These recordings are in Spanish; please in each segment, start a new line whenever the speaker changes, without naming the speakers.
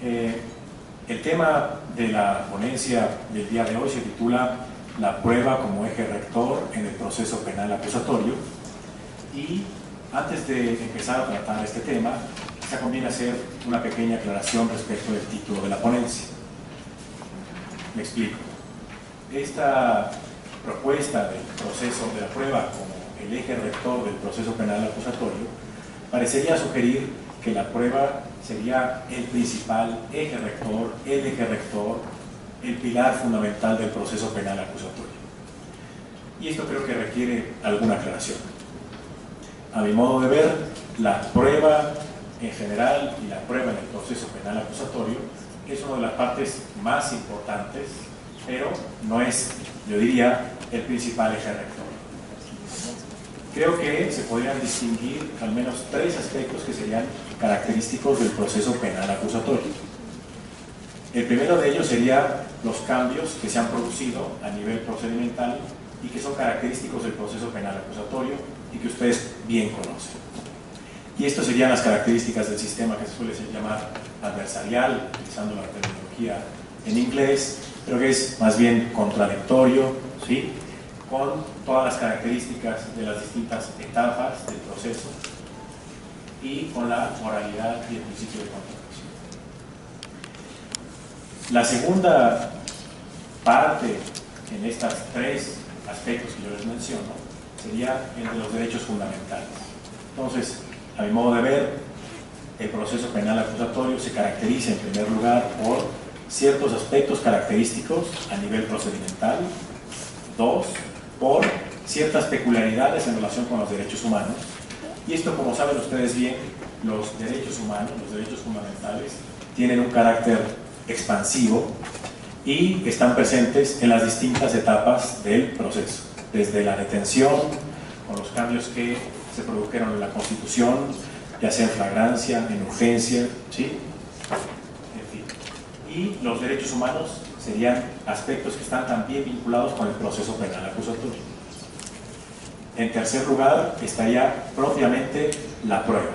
El tema de la ponencia del día de hoy se titula La prueba como eje rector en el proceso penal acusatorio, y antes de empezar a tratar este tema, quizá conviene hacer una pequeña aclaración respecto del título de la ponencia. Me explico. Esta propuesta del proceso de la prueba como el eje rector del proceso penal acusatorio parecería sugerir que la prueba sería el principal eje rector, el pilar fundamental del proceso penal acusatorio. Y esto creo que requiere alguna aclaración. A mi modo de ver, la prueba en general y la prueba en el proceso penal acusatorio es una de las partes más importantes, pero no es, yo diría, el principal eje rector. Creo que se podrían distinguir al menos tres aspectos que serían característicos del proceso penal acusatorio. El primero de ellos sería los cambios que se han producido a nivel procedimental y que son característicos del proceso penal acusatorio y que ustedes bien conocen. Y estas serían las características del sistema que se suele llamar adversarial, utilizando la terminología en inglés, pero que es más bien contradictorio, ¿sí?, con todas las características de las distintas etapas del proceso y con la moralidad y el principio de contradicción. La segunda parte en estos tres aspectos que yo les menciono sería el de los derechos fundamentales. Entonces, a mi modo de ver, el proceso penal acusatorio se caracteriza en primer lugar por ciertos aspectos característicos a nivel procedimental. Dos, por ciertas peculiaridades en relación con los derechos humanos. Y esto, como saben ustedes bien, los derechos humanos, los derechos fundamentales, tienen un carácter expansivo y están presentes en las distintas etapas del proceso, desde la detención, con los cambios que se produjeron en la Constitución, ya sea en flagrancia, en urgencia, ¿sí?, en fin. Y los derechos humanos serían aspectos que están también vinculados con el proceso penal acusatorio. En tercer lugar estaría propiamente la prueba.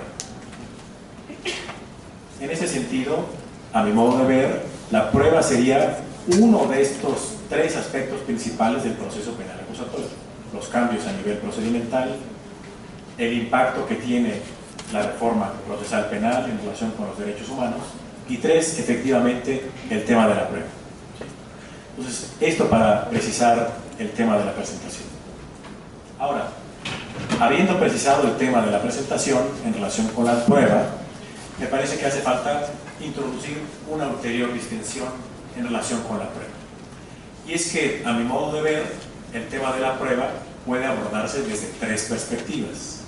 En ese sentido, a mi modo de ver, la prueba sería uno de estos tres aspectos principales del proceso penal acusatorio: los cambios a nivel procedimental, el impacto que tiene la reforma procesal penal en relación con los derechos humanos, y tres, efectivamente, el tema de la prueba. Entonces, esto para precisar el tema de la presentación. Ahora, habiendo precisado el tema de la presentación en relación con la prueba, me parece que hace falta introducir una ulterior distinción en relación con la prueba. Y es que, a mi modo de ver, el tema de la prueba puede abordarse desde tres perspectivas.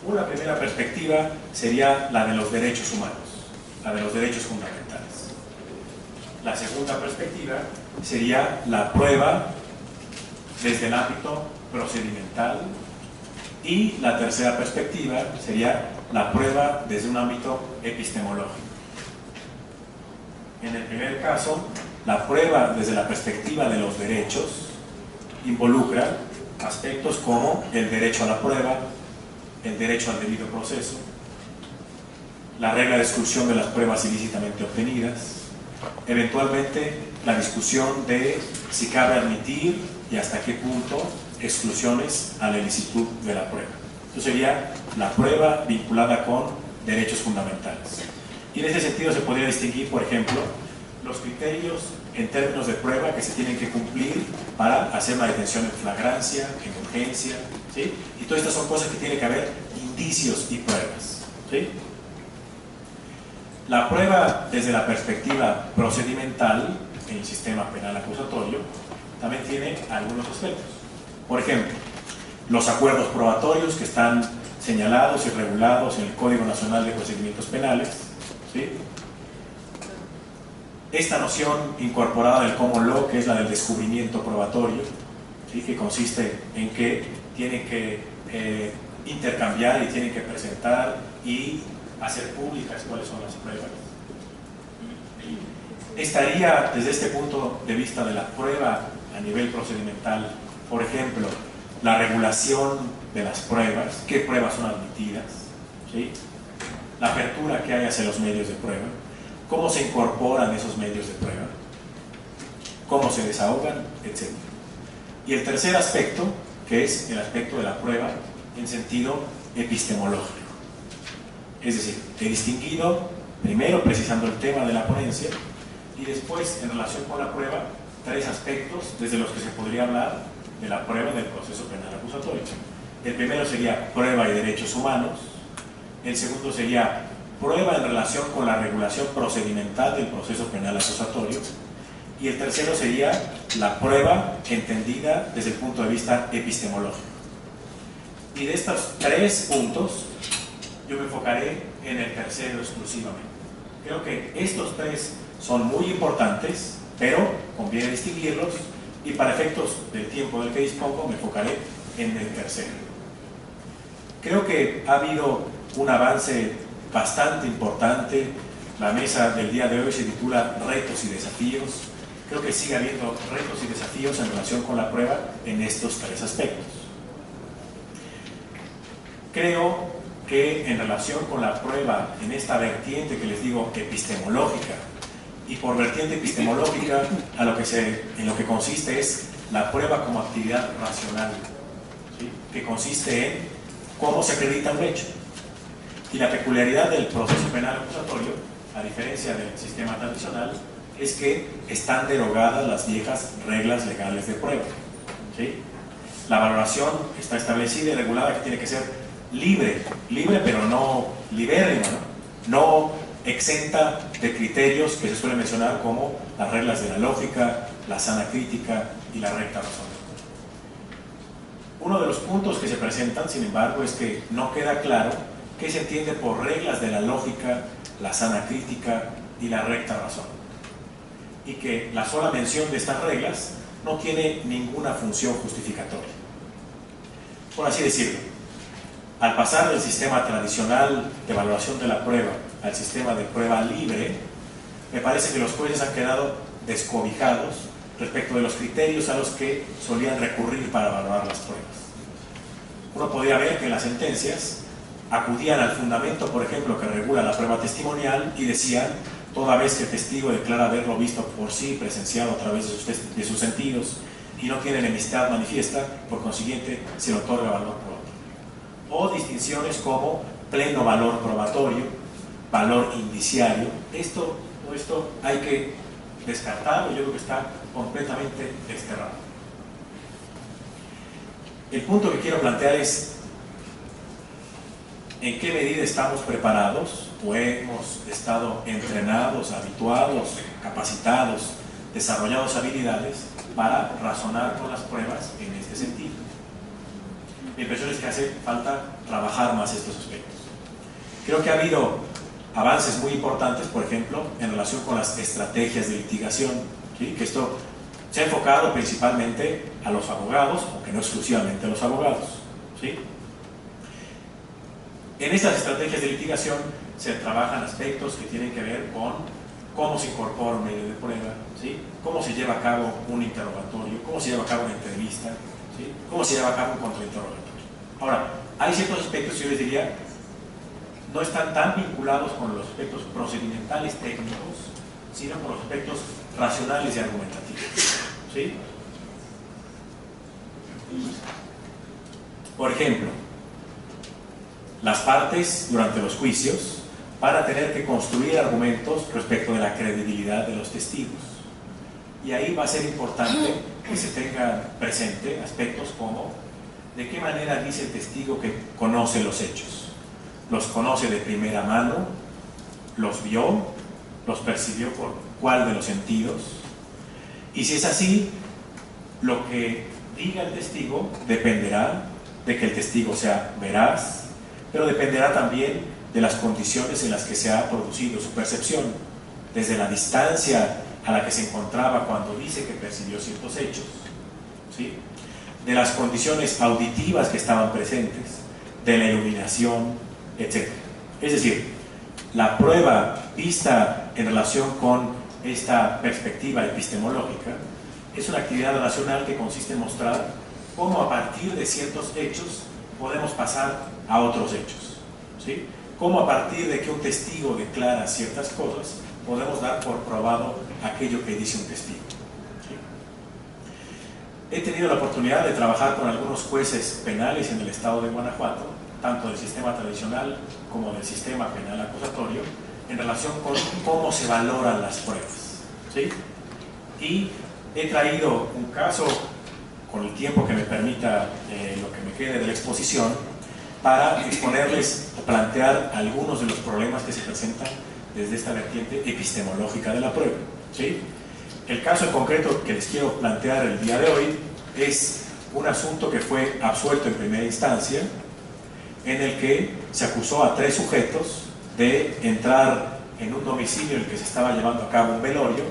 Una primera perspectiva sería la de los derechos humanos, la de los derechos fundamentales. La segunda perspectiva sería la prueba desde el ámbito procedimental, y la tercera perspectiva sería la prueba desde un ámbito epistemológico. En el primer caso, la prueba desde la perspectiva de los derechos involucra aspectos como el derecho a la prueba, el derecho al debido proceso, la regla de exclusión de las pruebas ilícitamente obtenidas, eventualmente la discusión de si cabe admitir y hasta qué punto exclusiones a la ilicitud de la prueba. Esto sería la prueba vinculada con derechos fundamentales. Y en ese sentido se podría distinguir, por ejemplo, los criterios en términos de prueba que se tienen que cumplir para hacer una detención en flagrancia, en urgencia, ¿sí? Y todas estas son cosas que tiene que haber indicios y pruebas, ¿sí? La prueba desde la perspectiva procedimental en el sistema penal acusatorio también tiene algunos aspectos. Por ejemplo, los acuerdos probatorios que están señalados y regulados en el Código Nacional de Procedimientos Penales, ¿sí? Esta noción incorporada del common law, que es la del descubrimiento probatorio, ¿sí?, que consiste en que tienen que intercambiar y tienen que presentar y hacer públicas cuáles son las pruebas. Estaría desde este punto de vista de la prueba a nivel procedimental, por ejemplo, la regulación de las pruebas, qué pruebas son admitidas, ¿sí?, la apertura que hay hacia los medios de prueba, cómo se incorporan esos medios de prueba, cómo se desahogan, etc. Y el tercer aspecto, que es el aspecto de la prueba en sentido epistemológico. Es decir, he distinguido, primero precisando el tema de la ponencia, y después, en relación con la prueba, tres aspectos desde los que se podría hablar de la prueba en el proceso penal acusatorio. El primero sería prueba y derechos humanos. El segundo sería prueba en relación con la regulación procedimental del proceso penal acusatorio. Y el tercero sería la prueba entendida desde el punto de vista epistemológico. Y de estos tres puntos, yo me enfocaré en el tercero exclusivamente. Creo que estos tres son muy importantes, pero conviene distinguirlos, y para efectos del tiempo del que dispongo me enfocaré en el tercero. Creo que ha habido un avance bastante importante. La mesa del día de hoy se titula Retos y Desafíos. Creo que sigue habiendo retos y desafíos en relación con la prueba en estos tres aspectos. Creo que en relación con la prueba en esta vertiente que les digo epistemológica, y por vertiente epistemológica en lo que consiste es la prueba como actividad racional, ¿sí? Que consiste en cómo se acredita un hecho. Y la peculiaridad del proceso penal acusatorio, a diferencia del sistema tradicional, es que están derogadas las viejas reglas legales de prueba, ¿sí? La valoración está establecida y regulada que tiene que ser libre pero no libérrima, no exenta de criterios que se suelen mencionar como las reglas de la lógica, la sana crítica y la recta razón. Uno de los puntos que se presentan, sin embargo, es que no queda claro qué se entiende por reglas de la lógica, la sana crítica y la recta razón, y que la sola mención de estas reglas no tiene ninguna función justificatoria. Por así decirlo, al pasar del sistema tradicional de valoración de la prueba al sistema de prueba libre, me parece que los jueces han quedado descobijados respecto de los criterios a los que solían recurrir para valorar las pruebas. Uno podría ver que en las sentencias acudían al fundamento, por ejemplo, que regula la prueba testimonial y decían: toda vez que el testigo declara haberlo visto por sí, presenciado a través de sus sentidos y no tiene enemistad manifiesta, por consiguiente se le otorga valor probatorio. O distinciones como pleno valor probatorio, valor indiciario. Esto hay que descartarlo, yo creo que está completamente desterrado. El punto que quiero plantear es: ¿en qué medida estamos preparados o hemos estado entrenados, habituados, capacitados, desarrollados habilidades para razonar con las pruebas en este sentido? Mi impresión es que hace falta trabajar más estos aspectos. Creo que ha habido avances muy importantes, por ejemplo, en relación con las estrategias de litigación, ¿sí? Que esto se ha enfocado principalmente a los abogados, aunque no exclusivamente a los abogados, ¿sí? En estas estrategias de litigación se trabajan aspectos que tienen que ver con cómo se incorpora un medio de prueba, ¿sí? Cómo se lleva a cabo un interrogatorio, cómo se lleva a cabo una entrevista, ¿sí? Cómo se lleva a cabo un contrainterrogatorio. Ahora, hay ciertos aspectos que yo les diría no están tan vinculados con los aspectos procedimentales técnicos, sino con los aspectos racionales y argumentativos, ¿sí? Por ejemplo, las partes durante los juicios van a tener que construir argumentos respecto de la credibilidad de los testigos, y ahí va a ser importante que se tengan presente aspectos como: ¿de qué manera dice el testigo que conoce los hechos? ¿Los conoce de primera mano? ¿Los vio? ¿Los percibió por cuál de los sentidos? Y si es así, lo que diga el testigo dependerá de que el testigo sea veraz, pero dependerá también de las condiciones en las que se ha producido su percepción, desde la distancia a la que se encontraba cuando dice que percibió ciertos hechos, ¿sí? De las condiciones auditivas que estaban presentes, de la iluminación, etc. Es decir, la prueba vista en relación con esta perspectiva epistemológica es una actividad racional que consiste en mostrar cómo a partir de ciertos hechos podemos pasar a otros hechos, ¿sí? cómo a partir de que un testigo declara ciertas cosas, podemos dar por probado aquello que dice un testigo. ¿Sí? He tenido la oportunidad de trabajar con algunos jueces penales en el estado de Guanajuato, tanto del sistema tradicional como del sistema penal acusatorio, en relación con cómo se valoran las pruebas. ¿Sí? Y he traído un caso, con el tiempo que me permita lo que me quede de la exposición, para exponerles o plantear algunos de los problemas que se presentan desde esta vertiente epistemológica de la prueba. ¿Sí? El caso en concreto que les quiero plantear el día de hoy es un asunto que fue absuelto en primera instancia, en el que se acusó a 3 sujetos de entrar en un domicilio en el que se estaba llevando a cabo un velorio,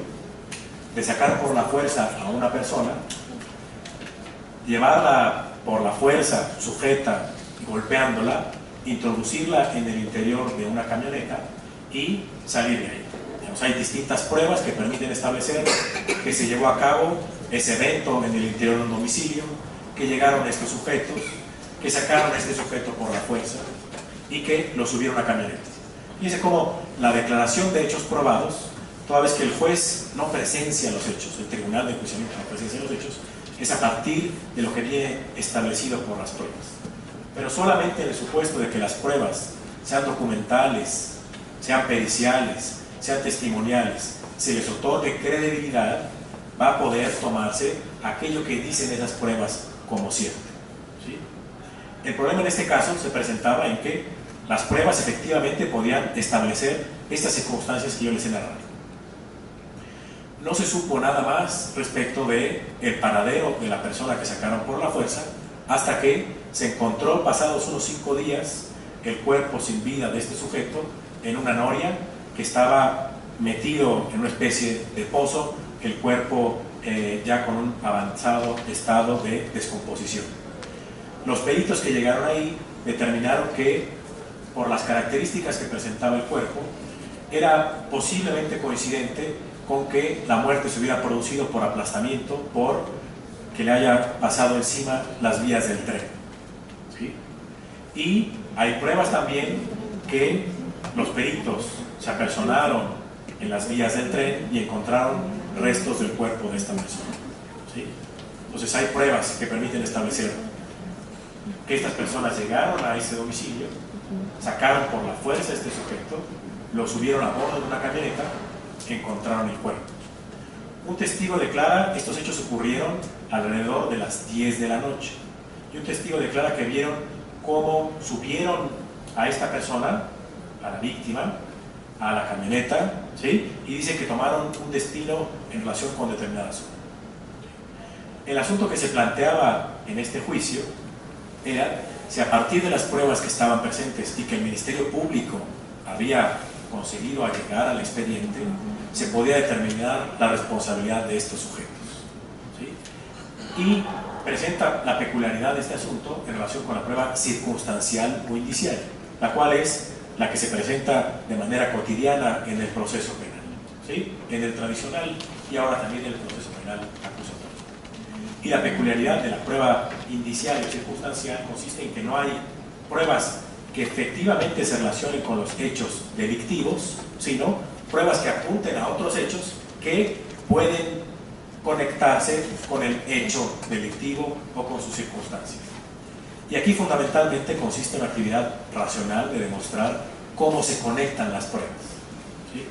de sacar por la fuerza a una persona, llevarla por la fuerza sujeta, golpeándola, introducirla en el interior de una camioneta y salir de ahí. Hay distintas pruebas que permiten establecer que se llevó a cabo ese evento en el interior de un domicilio, que llegaron estos sujetos, que sacaron a este sujeto por la fuerza y que lo subieron a camioneta. Fíjense cómo la declaración de hechos probados, toda vez que el juez no presencia los hechos, el tribunal de enjuiciamiento no presencia los hechos, es a partir de lo que viene establecido por las pruebas. Pero solamente en el supuesto de que las pruebas sean documentales, sean periciales, sean testimoniales, se les otorgue credibilidad, va a poder tomarse aquello que dicen esas pruebas como cierto. ¿Sí? El problema en este caso se presentaba en que las pruebas efectivamente podían establecer estas circunstancias que yo les he narrado. No se supo nada más respecto del paradero de la persona que sacaron por la fuerza, hasta que se encontró, pasados unos 5 días, el cuerpo sin vida de este sujeto en una noria que estaba metido en una especie de pozo, el cuerpo ya con un avanzado estado de descomposición. Los peritos que llegaron ahí determinaron que, por las características que presentaba el cuerpo, era posiblemente coincidente con que la muerte se hubiera producido por aplastamiento, por que le haya pasado encima las vías del tren. ¿Sí? Y hay pruebas también que los peritos se apersonaron en las vías del tren y encontraron restos del cuerpo de esta persona. ¿Sí? Entonces hay pruebas que permiten establecer que estas personas llegaron a ese domicilio, sacaron por la fuerza a este sujeto, lo subieron a bordo de una camioneta, encontraron el cuerpo. Un testigo declara estos hechos ocurrieron alrededor de las 10 de la noche, y un testigo declara que vieron cómo subieron a esta persona, a la víctima, a la camioneta, ¿sí? Y dice que tomaron un destino en relación con determinada zona. El asunto que se planteaba en este juicio era si a partir de las pruebas que estaban presentes y que el Ministerio Público había conseguido allegar al expediente, se podía determinar la responsabilidad de estos sujetos. ¿Sí? Y presenta la peculiaridad de este asunto en relación con la prueba circunstancial o indicial, la cual es la que se presenta de manera cotidiana en el proceso penal, ¿sí? En el tradicional y ahora también en el proceso penal acusatorio. Y la peculiaridad de la prueba indicial o circunstancial consiste en que no hay pruebas que efectivamente se relacionen con los hechos delictivos, sino pruebas que apunten a otros hechos que pueden conectarse con el hecho delictivo o con sus circunstancias. Y aquí fundamentalmente consiste en la actividad racional de demostrar cómo se conectan las pruebas. ¿Sí?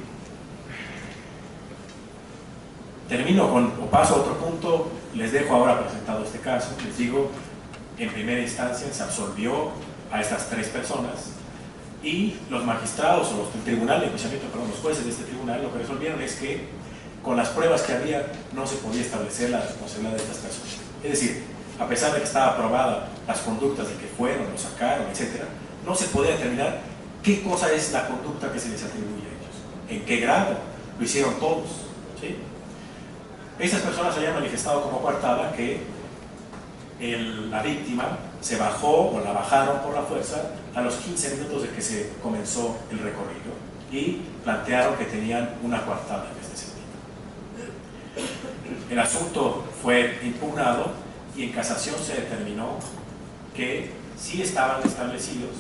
Termino con, o paso a otro punto, les dejo ahora presentado este caso, les digo, en primera instancia se absolvió a estas 3 personas y los magistrados o los del tribunal de enjuiciamiento, perdón, los jueces de este tribunal lo que resolvieron es que con las pruebas que había no se podía establecer la responsabilidad de estas personas. Es decir, a pesar de que estaba aprobada las conductas de que fueron, lo sacaron, etc., no se podía determinar qué cosa es la conducta que se les atribuye a ellos, en qué grado, lo hicieron todos. ¿Sí? Estas personas habían manifestado como coartada que la víctima se bajó o la bajaron por la fuerza a los 15 minutos de que se comenzó el recorrido y plantearon que tenían una coartada en este sentido. El asunto fue impugnado y en casación se determinó que sí estaban establecidos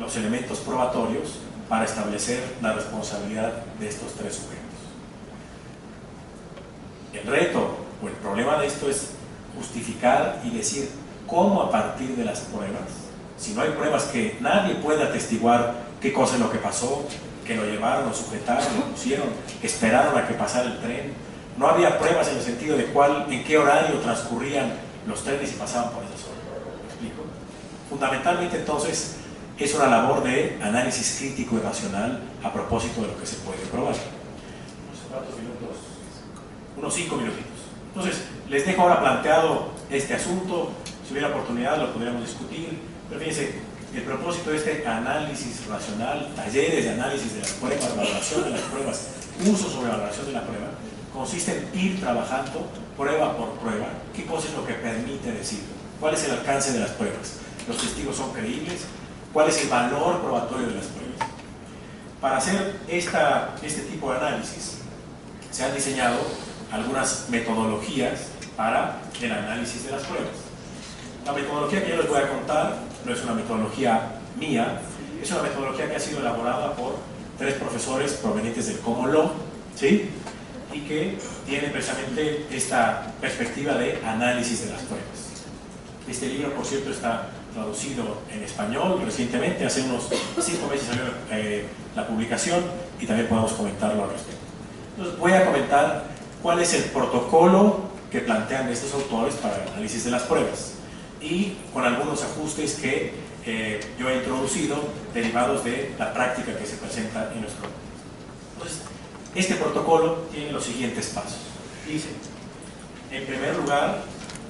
los elementos probatorios para establecer la responsabilidad de estos tres sujetos. El reto o el problema de esto es justificar y decir cómo a partir de las pruebas, si no hay pruebas que nadie pueda atestiguar qué cosa es lo que pasó, que lo llevaron, lo sujetaron, lo pusieron, esperaron a que pasara el tren. No había pruebas en el sentido de en qué horario transcurrían los trenes y pasaban por esas horas. ¿Me explico? Fundamentalmente, entonces, es una labor de análisis crítico y racional a propósito de lo que se puede probar. ¿Cuántos minutos? Unos 5 minutitos. Entonces, les dejo ahora planteado este asunto. Si hubiera oportunidad lo podríamos discutir, pero fíjense, el propósito de este análisis racional, talleres de análisis de las pruebas, valoración de las pruebas, uso sobre valoración de la prueba, consiste en ir trabajando prueba por prueba qué cosa es lo que permite decir, cuál es el alcance de las pruebas, los testigos son creíbles, cuál es el valor probatorio de las pruebas. Para hacer este tipo de análisis se han diseñado algunas metodologías para el análisis de las pruebas. La metodología que yo les voy a contar no es una metodología mía, es una metodología que ha sido elaborada por 3 profesores provenientes del Common Law, ¿sí? Y que tiene precisamente esta perspectiva de análisis de las pruebas. Este libro, por cierto, está traducido en español recientemente, hace unos 5 meses salió la publicación y también podemos comentarlo al respecto. Entonces voy a comentar cuál es el protocolo que plantean estos autores para el análisis de las pruebas y con algunos ajustes que yo he introducido derivados de la práctica que se presenta en nuestro mundo. Entonces, este protocolo tiene los siguientes pasos. Dice, en primer lugar,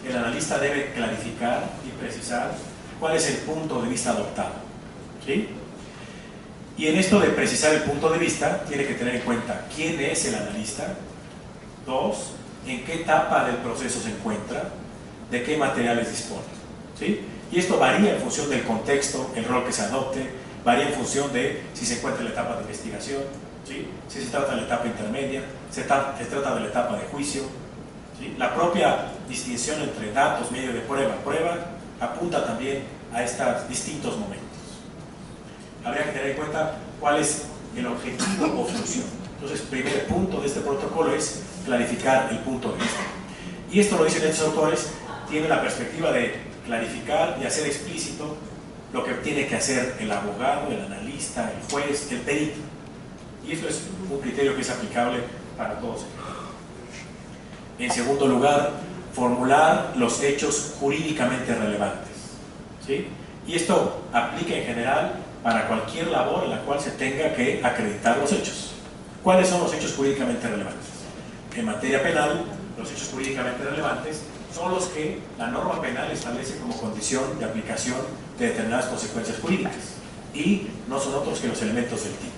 el analista debe clarificar y precisar cuál es el punto de vista adoptado, ¿sí? Y en esto de precisar el punto de vista, tiene que tener en cuenta quién es el analista, 2, en qué etapa del proceso se encuentra, de qué materiales dispone, ¿sí? Y esto varía en función del contexto, el rol que se adopte, varía en función de si se encuentra en la etapa de investigación, ¿sí? Si se trata de la etapa intermedia, se trata de la etapa de juicio, ¿sí? La propia distinción entre datos, medio de prueba, apunta también a estos distintos momentos. Habría que tener en cuenta cuál es el objetivo o función. Entonces, primer punto de este protocolo es clarificar el punto de vista. Y esto lo dicen estos autores, tiene la perspectiva de clarificar y hacer explícito lo que tiene que hacer el abogado, el analista, el juez, el perito. Y esto es un criterio que es aplicable para todos. En segundo lugar, formular los hechos jurídicamente relevantes, ¿sí? Y esto aplica en general para cualquier labor en la cual se tenga que acreditar los hechos. ¿Cuáles son los hechos jurídicamente relevantes? En materia penal, los hechos jurídicamente relevantes son los que la norma penal establece como condición de aplicación de determinadas consecuencias jurídicas y no son otros que los elementos del tipo,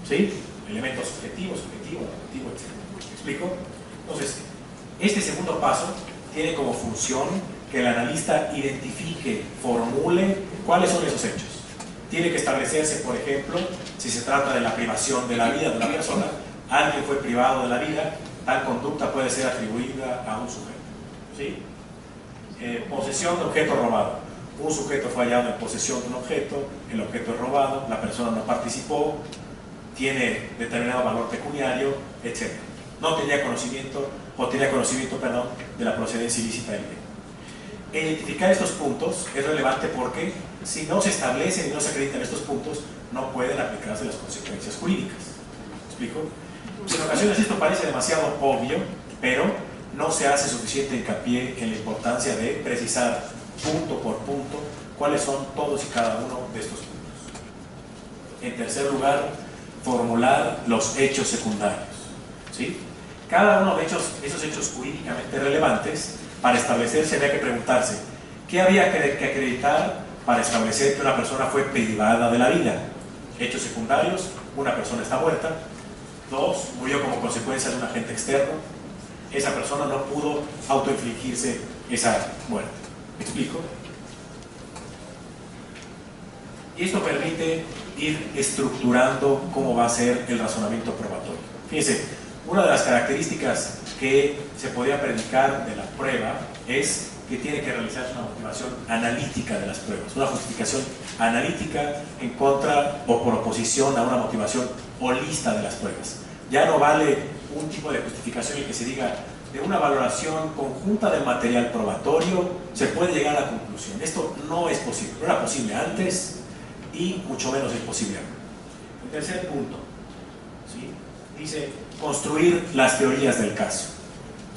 ¿sí? Elementos subjetivos, objetivo, etc. ¿Me explico? Entonces, este segundo paso tiene como función que el analista identifique, formule cuáles son esos hechos. Tiene que establecerse, por ejemplo, si se trata de la privación de la vida de una persona, alguien fue privado de la vida, tal conducta puede ser atribuida a un sujeto, ¿sí? Posesión de objeto robado. Un sujeto fue hallado en posesión de un objeto, el objeto es robado, la persona no participó, tiene determinado valor pecuniario, etc. No tenía conocimiento, de la procedencia ilícita del bien. Identificar estos puntos es relevante porque si no se establecen y no se acreditan estos puntos, no pueden aplicarse las consecuencias jurídicas. ¿Me explico? En ocasiones esto parece demasiado obvio, pero no se hace suficiente hincapié en la importancia de precisar punto por punto cuáles son todos y cada uno de estos puntos. En tercer lugar, formular los hechos secundarios, ¿sí? Cada uno de esos hechos jurídicamente relevantes, para establecerse había que preguntarse ¿qué había que acreditar para establecer que una persona fue privada de la vida? Hechos secundarios, una persona está muerta, 2, murió como consecuencia de un agente externo, esa persona no pudo autoinfligirse esa muerte. ¿Me explico? Y esto permite ir estructurando cómo va a ser el razonamiento probatorio. Fíjense, una de las características que se podía predicar de la prueba es que tiene que realizarse una motivación analítica de las pruebas, una justificación analítica en contra o por oposición a una motivación holista de las pruebas. Ya no vale un tipo de justificación en el que se diga de una valoración conjunta del material probatorio se puede llegar a la conclusión. Esto no es posible, no era posible antes y mucho menos es posible ahora. El tercer punto, ¿sí?, dice construir las teorías del caso,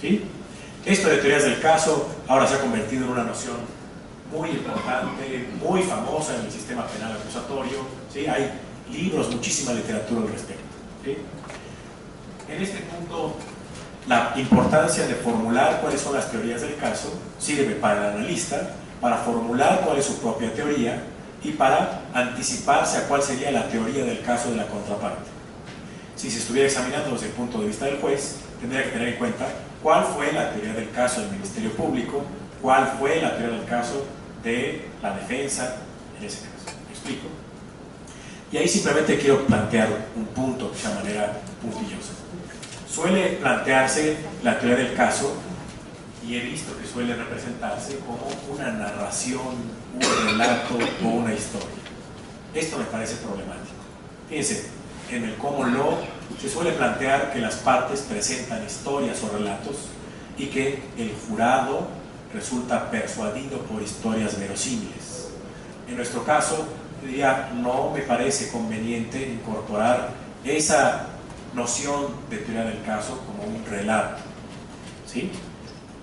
¿sí? Esto de teorías del caso ahora se ha convertido en una noción muy importante, muy famosa en el sistema penal acusatorio, ¿sí? Hay libros, muchísima literatura al respecto, ¿sí? En este punto, la importancia de formular cuáles son las teorías del caso sirve para el analista, para formular cuál es su propia teoría y para anticiparse a cuál sería la teoría del caso de la contraparte. Si se estuviera examinando desde el punto de vista del juez, tendría que tener en cuenta cuál fue la teoría del caso del Ministerio Público, cuál fue la teoría del caso de la defensa en ese caso. ¿Me explico? Y ahí simplemente quiero plantear un punto de esa manera puntillosa. Suele plantearse la teoría del caso y he visto que suele representarse como una narración, un relato o una historia. Esto me parece problemático. Fíjense, en el common law se suele plantear que las partes presentan historias o relatos y que el jurado resulta persuadido por historias verosímiles. En nuestro caso, diría, no me parece conveniente incorporar esa noción de teoría del caso como un relato, ¿sí?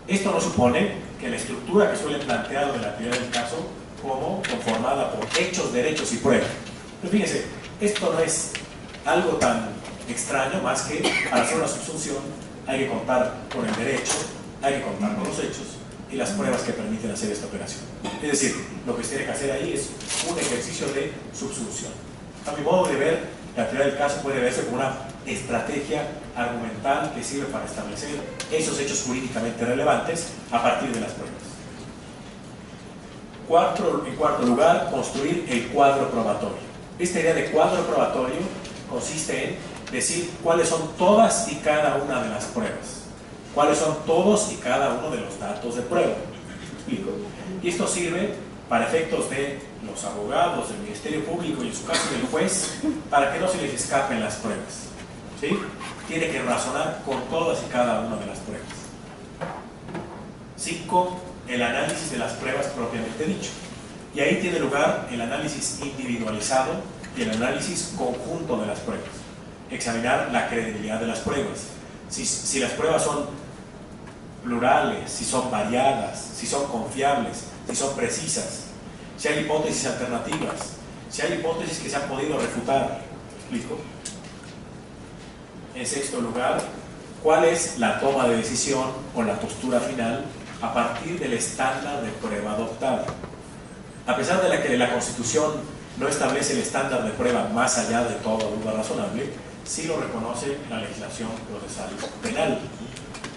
Esto no supone que la estructura que suele plantear de la teoría del caso como conformada por hechos, derechos y pruebas. Pero fíjense, esto no es algo tan extraño, más que para hacer una subsunción hay que contar con el derecho, hay que contar con los hechos y las pruebas que permiten hacer esta operación. Es decir, lo que se tiene que hacer ahí es un ejercicio de subsunción. A mi modo de ver, la teoría del caso puede verse como una estrategia argumental que sirve para establecer esos hechos jurídicamente relevantes a partir de las pruebas. En cuarto lugar, construir el cuadro probatorio. Esta idea de cuadro probatorio consiste en decir cuáles son todas y cada una de las pruebas, cuáles son todos y cada uno de los datos de prueba. ¿Me explico? Y esto sirve para efectos de los abogados, del Ministerio Público y en su caso del juez, para que no se les escapen las pruebas, ¿sí? Tiene que razonar con todas y cada una de las pruebas. 5. El análisis de las pruebas propiamente dicho. Y ahí tiene lugar el análisis individualizado y el análisis conjunto de las pruebas. Examinar la credibilidad de las pruebas. Si las pruebas son plurales, si son variadas, si son confiables, si son precisas, si hay hipótesis alternativas, si hay hipótesis que se han podido refutar. ¿Me explico? En sexto lugar, ¿cuál es la toma de decisión o la postura final a partir del estándar de prueba adoptado? A pesar de que la Constitución no establece el estándar de prueba más allá de toda duda razonable, sí lo reconoce la legislación procesal penal.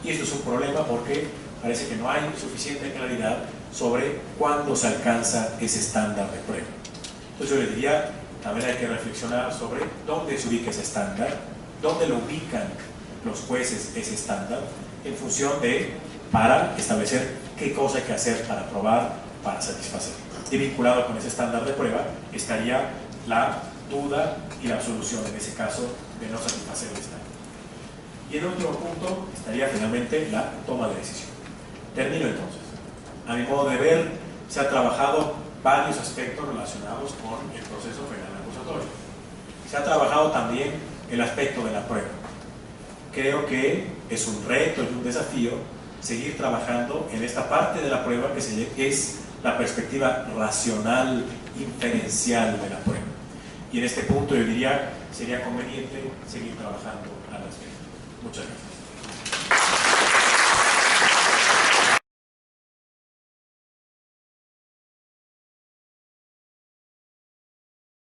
Y esto es un problema porque parece que no hay suficiente claridad sobre cuándo se alcanza ese estándar de prueba. Entonces yo les diría, también hay que reflexionar sobre dónde se ubica ese estándar, dónde lo ubican los jueces ese estándar, en función de, para establecer qué cosa hay que hacer para probar, para satisfacer. Y vinculado con ese estándar de prueba estaría la duda y la absolución, en ese caso, de no satisfacer el estándar. Y en último punto estaría finalmente la toma de decisión. Termino entonces. A mi modo de ver, se ha trabajado varios aspectos relacionados con el proceso penal acusatorio. Se ha trabajado también el aspecto de la prueba. Creo que es un reto y un desafío seguir trabajando en esta parte de la prueba que es la perspectiva racional, inferencial de la prueba. Y en este punto yo diría, sería conveniente seguir trabajando al respecto. Muchas gracias.